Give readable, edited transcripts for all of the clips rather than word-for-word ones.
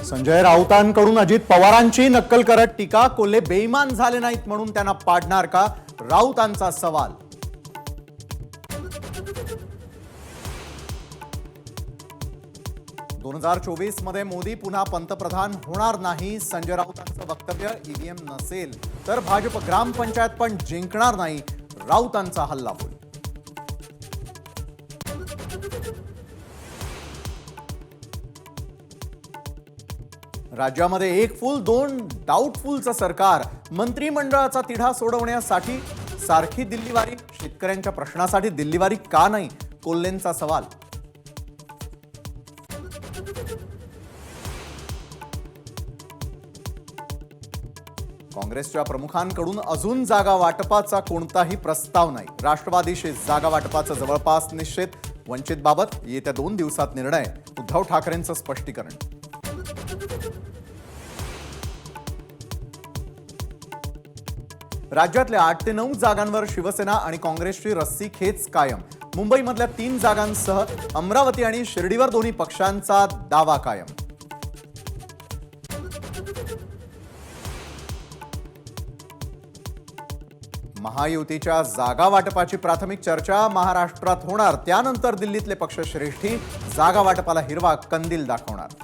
संजय राऊतांकडून अजित पवारांची नक्कल करत टीका. कोल्हे बेईमान झाले नाहीत म्हणून त्यांना पाडणार का, राऊतांचा सवाल. दोन 2024 मध्ये मोदी पुन्हा पंतप्रधान होणार नाही. संजय राऊतांचं वक्तव्य. ईव्हीएम नसेल तर भाजप ग्रामपंचायत पण जिंकणार नाही, राऊतांचा हल्लाबोल. राज्यामध्ये एक फुल दोन डाऊटफुलचं सरकार. मंत्रिमंडळाचा तिढा सोडवण्यासाठी सारखी दिल्लीवारी. शेतकऱ्यांच्या प्रश्नासाठी दिल्लीवारी का नाही, कोल्हेंचा सवाल. काँग्रेसच्या प्रमुखांकडून अजून जागा वाटपाचा कोणताही प्रस्ताव नाही. राष्ट्रवादीशी जागा वाटपाचं जवळपास निश्चित. वंचितबाबत येत्या 2 दिवसात निर्णय. उद्धव ठाकरेंचं स्पष्टीकरण. राज्यातल्या 8 ते 9 जागांवर शिवसेना आणि काँग्रेसची रस्सी खेच कायम. मुंबईमधल्या 3 जागांसह अमरावती आणि शिर्डीवर दोन्ही पक्षांचा दावा कायम. महायुतीच्या जागा वाटपाची प्राथमिक चर्चा महाराष्ट्रात होणार. त्यानंतर दिल्लीतले पक्षश्रेष्ठी जागा वाटपाला हिरवा कंदील दाखवणार.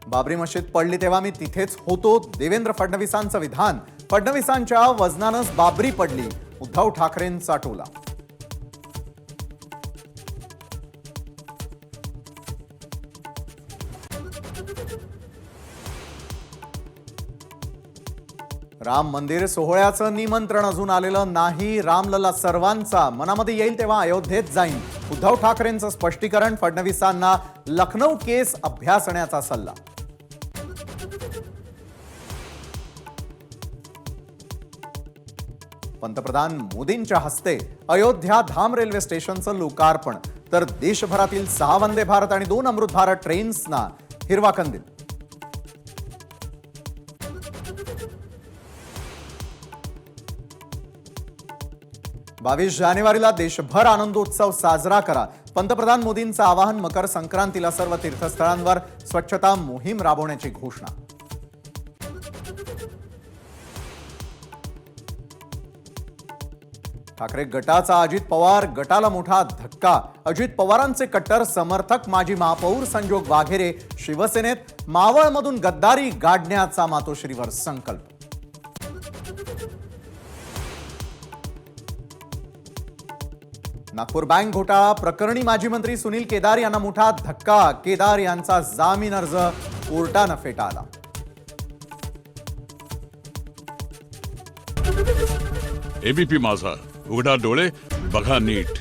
बाबरी मशीद पडली तेव्हा मी तिथेच होतो. देवेंद्र फडणवीसांचं विधान. फडणवीसांच्या वजनानंच बाबरी पडली, उद्धव ठाकरेंचा टोला. राम मंदिर सोहळ्याचं निमंत्रण अजून आलेलं नाही. रामलला सर्वांचा. मनामध्ये येईल तेव्हा अयोध्येत जाईन, उद्धव ठाकरेंचं स्पष्टीकरण. फडणवीसांना लखनौ केस अभ्यासण्याचा सल्ला. पंतप्रधान मोदींच्या हस्ते अयोध्या धाम रेल्वे स्टेशनचं लोकार्पण. तर देशभरातील 6 वंदे भारत आणि 2 अमृत भारत ट्रेन्सना हिरवा कंदील. बावीस जानेवारीला देशभर आनंदोत्सव साजरा करा. पंतप्रधान मोदींचं आवाहन. मकर संक्रांतीला सर्व तीर्थस्थळांवर स्वच्छता मोहीम राबवण्याची घोषणा. ठाकरे गटाचा अजित पवार गटाला मोठा धक्का. अजित पवारांचे कट्टर समर्थक माजी महापौर संजोग वाघेरे शिवसेनेत. मावळमधून गद्दारी गाडण्याचा मातोश्रीवर संकल्प. नागपूर बँक घोटाळा प्रकरणी माजी मंत्री सुनील केदार यांना मोठा धक्का. केदार यांचा जामीन अर्ज कोर्टानं फेटाळला. एबीपी माझा, उघडा डोळे बघा नीट.